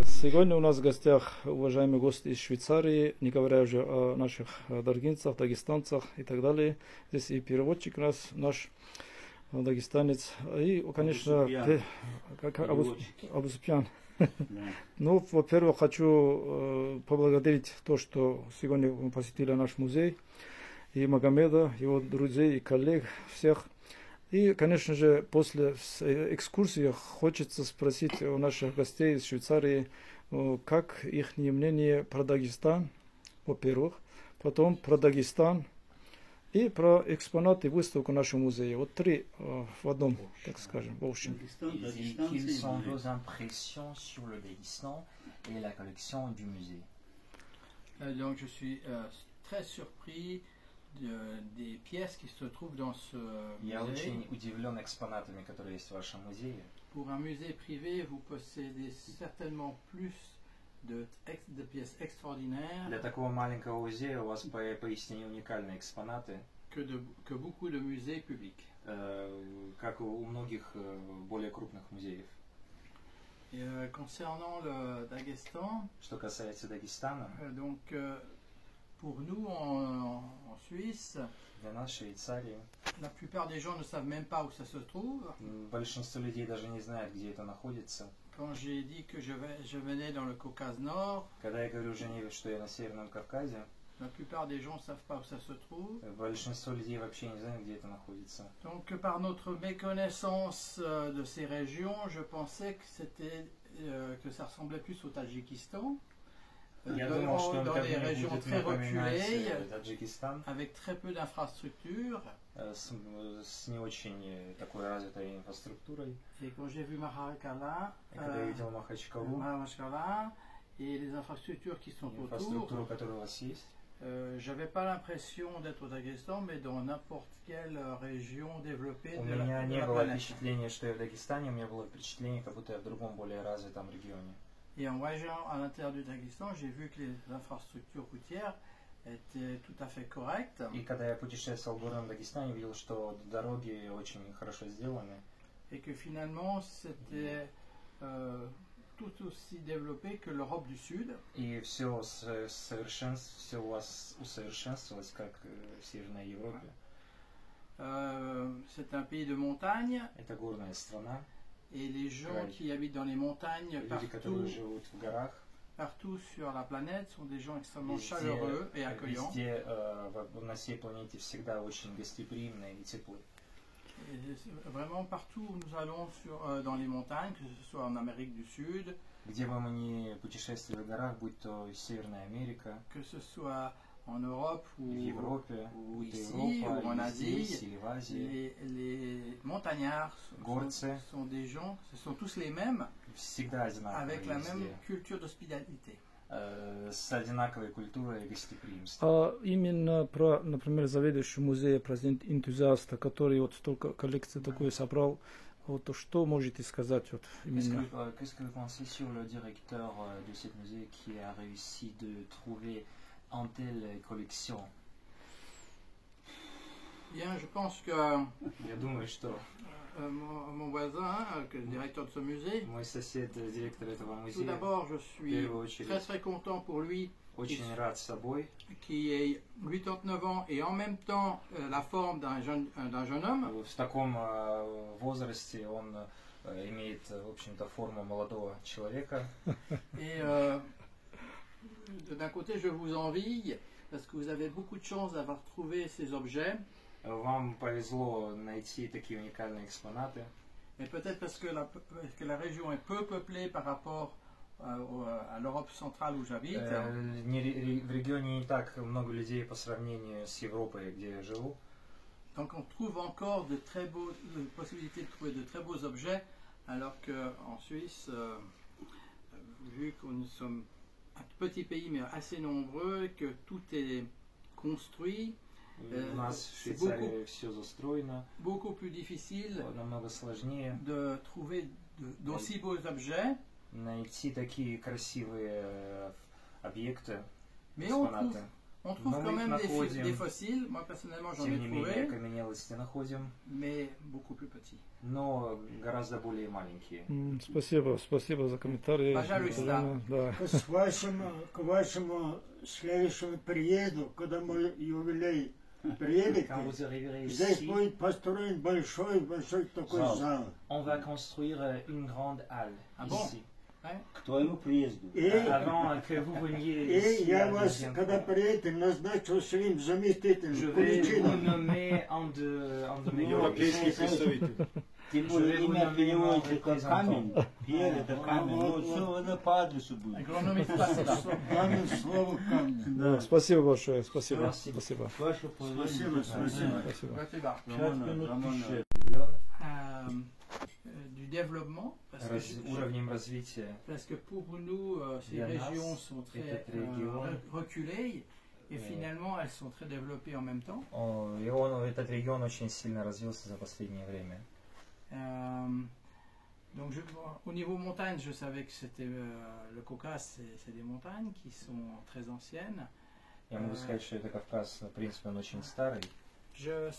Сегодня у нас в гостях уважаемый гость из Швейцарии, не говоря уже о наших даргинцах, дагестанцах и так далее. Здесь и переводчик у нас, наш дагестанец. И, конечно, Абу Супьян. Ну, во-первых, хочу поблагодарить то, что сегодня мы посетили наш музей, и Магомеда, его друзей, и коллег, всех. И, конечно же, после экскурсии хочется спросить у наших гостей из Швейцарии, как их мнение про Дагестан, во-первых, потом про Дагестан и про экспонаты, выставку нашего музея. Вот три в одном, так скажем, в общем. Quelles sont vos impressions sur le Daghestan et la collection du musée? Donc je suis très surpris des pièces qui se trouvent dans ce Я musée. очень удивлен экспонатами, которые есть в вашем музее. Pour un musée privé, vous possédez certainement plus de pièces extraordinaires Для такого маленького музея у вас поистине уникальные экспонаты, que beaucoup de musées publics. как у многих более крупных музеев. Et, concernant le Daghestan, Что касается Дагестана, donc pour nous en Suisse, для нас в Швейцарии, la plupart des gens ne savent même pas où ça se trouve. большинство людей даже не знает, где это находится. Quand j'ai dit que je venais dans le Caucase Nord, Когда я говорю Женеве, что я на Северном Кавказе, la plupart des gens ne savent pas où ça se trouve. большинство людей вообще не знает, где это находится. Donc par notre méconnaissance de ces régions, je pensais que ça ressemblait plus au Tadjikistan. Я думал, что он dans как des бы régions будет très напоминать reculées, Таджикистан, avec très peu d'infrastructures. с не очень такой развитой инфраструктурой. Et quand j'ai vu Mahakala, И когда я видел Махачкалу, et les infrastructures qui sont autour, инфраструктуру, которая у вас есть, j'avais pas l'impression d'être au Daghestan, mais dans n'importe quelle région développée у de la, меня de не la было planète. впечатления, что я в Дагестане, у меня было впечатление, как будто я в другом, более развитом регионе. Et en voyageant à l'intérieur du Daghestan, j'ai vu que les infrastructures routières étaient tout à fait correctes. И когда я путешествовал в горном Дагестане, видел, что дороги очень хорошо сделаны. Et que finalement, c'était tout aussi développé que l'Europe du Sud. И все у вас усовершенствовалось, как в Северной Европе. C'est un pays de montagne. Это горная страна. Et les gens qui habitent dans les montagnes Люди, которые живут в горах, partout sur la planète, sont des gens extrêmement chaleureux et accueillants. Везде на всей планете всегда очень гостеприимные и теплые. Et vraiment partout où nous allons dans les montagnes, que ce soit en Amérique du Sud, Где бы мы ни путешествовали в горах, будь то Северная Америка, que ce soit en Europe в ou Европе, ou будь то ici, Европа, ou en или Asie, здесь, или в Азии, les montagnards Горцы. sont des gens, ce sont tous les mêmes, всегда одинаковые avec la même везде, culture d'hospitalité. с одинаковой культурой и гостеприимством. А именно про, например, заведующий музея, президент энтузиаста, который вот столько коллекций такой собрал, вот что можете сказать вот именно? Qu'est-ce que vous pensez sur le directeur de ce musée qui a réussi de trouver une telle collection? Bien, je pense que Я думаю, что mon voisin, que le directeur de ce musée, мой сосед, директор этого tout музея, d'abord, je в suis первую очередь, très très content pour lui, очень рад собой, qui est 89 ans et en même temps la forme d'un jeune homme. в таком возрасте он имеет, в общем-то, форму молодого человека. Et d'un côté, je vous envie parce que vous avez beaucoup de chance d'avoir trouvé ces objets. Вам повезло найти такие уникальные экспонаты. Mais peut-être parce que la région est peu peuplée par rapport à l'Europe centrale où j'habite. В регионе не так много людей по сравнению с Европой, где я живу. Donc on trouve encore de possibilités de trouver de très beaux objets, alors qu'en Suisse, vu que nous sommes un petit pays mais assez nombreux, que tout est construit, У нас в Швейцарии все застроено, beaucoup plus difficile намного сложнее de trouver d'aussi beaux objets. найти такие красивые объекты, Mais экспонаты. On trouve Но quand мы их même находим. des fossiles. Moi personnellement j'en Тем ai не менее, trouvé, окаменелости находим, mais beaucoup plus petits. но гораздо более маленькие. Спасибо за комментарии. Пожалуйста. Да. К вашему следующему приезду, когда мой юбилей приедет, Quand vous arriverez здесь ici, будет построен большой такой зал. on va construire une grande halle Ah bon? ici. К твоему приезду. Avant que vous veniez И ici, я la вас, deuxième когда fois, приедете, назначу своим je заместителем, vais vous поручителем. nommer un de mes Европейский collègues. Тем Je vais более vous имя nommer mon переводится как représentant. камень. Пьер это камень. вот, Но все по адресу будет. Огромный место. Камень, слово камень. Да, спасибо большое. Спасибо. Спасибо. Спасибо. Ваше положение. Спасибо, спасибо. Спасибо. Спасибо. Романа. Удивлен Du développement, уровнем развития. parce que pour nous, ces Для нас régions sont très этот регион- reculées et finalement elles sont très développées en même temps. Этот регион очень сильно развился за последнее время. Donc au niveau montagne, je savais que c'était le Caucase, c'est des montagnes qui sont très anciennes. Я могу сказать, что это Кавказ, в принципе, он очень старый.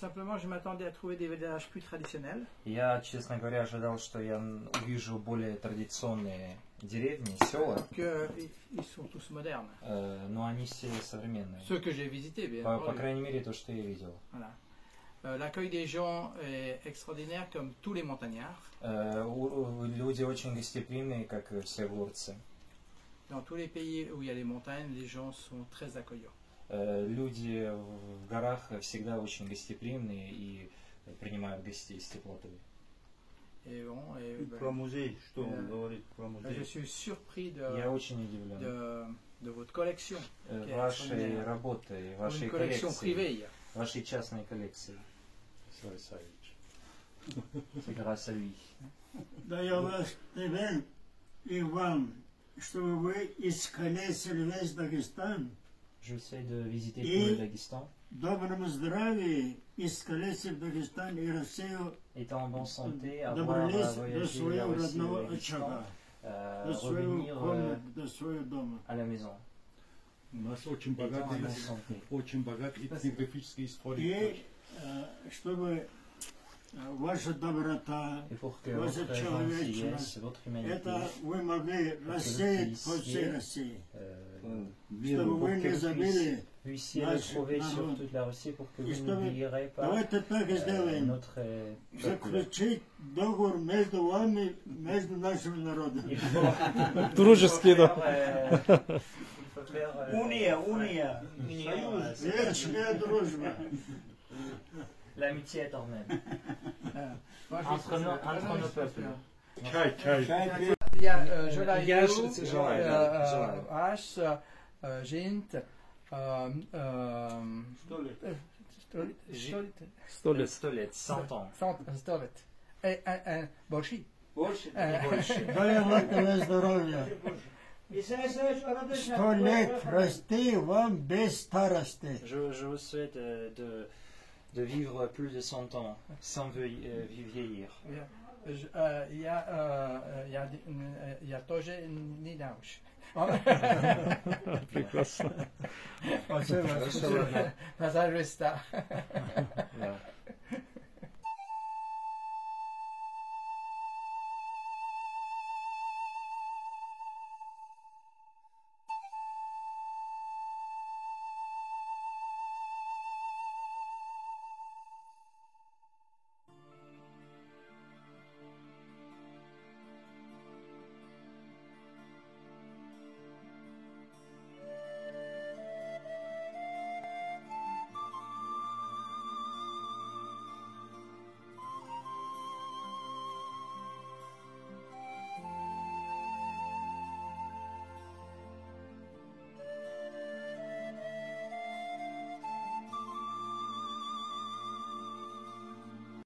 Simplement, je m'attendais à trouver des villages plus traditionnels. Я, честно говоря, ожидал, что я увижу более традиционные деревни, села, Ils sont tous modernes. но они все современные. Ceux que j'ai visités, bien По entendu. крайней мере, то, что я видел. Voilà. L'accueil des gens est extraordinaire comme tous les montagnards. Люди очень гостеприимные, как и все горцы. Dans tous les pays où il y a des montagnes, les gens sont très accueillants. Люди в горах всегда очень гостеприимные и принимают гостей с теплотой. Et bon, Про музей, что он говорит про je музей? suis surpris Я очень удивлен de votre collection. вашей работой, вашей Une collection коллекцией, privée. вашей частной коллекции. C'est grâce à lui. Да я вас тебе и вам, чтобы вы исследовали весь Дагестан, J'essaie de visiter Et- tout le Daghestan. в добром здравии исследовали Дагестан и Россию, Étant en bonne santé, avoir добрались до voyagé la своего Russie et родного le Daghestan, очага, до своего revenir комнаты, до своего дома. à la maison. У нас очень Étant en богатый, bonne santé. очень богатый этнографический историк. И чтобы ваша доброта, Et pour que Votre votre человечность, gentillesse, votre humanité, это вы могли рассеять по всей России, Веру. чтобы вы pour que не vous забыли. puissiez Наш retrouver sur народ. toute la Russie, pour que И vous чтобы- n'oublierez pas Давайте так и сделаем. notre peuple. Заключить договор между вами, между нашими народами. Il faut Дружеский, да. faire Уния. union, Вечная дружба. l'amitié éternelle. Moi, je Entre suis- nos peuples. Чай, чай. Il y a желаю, Я желаю. Аш, Жент, Что ли? 100 лет. 100 лет, 100 ans. 100 лет. Et Больши. Больше? Дай вам здоровья. 100 лет расти вам без старости. Je vous souhaite de vivre plus de 100 ans sans vieillir. Я тоже не науч. Прекрасно. Спасибо. Пожалуйста. Да.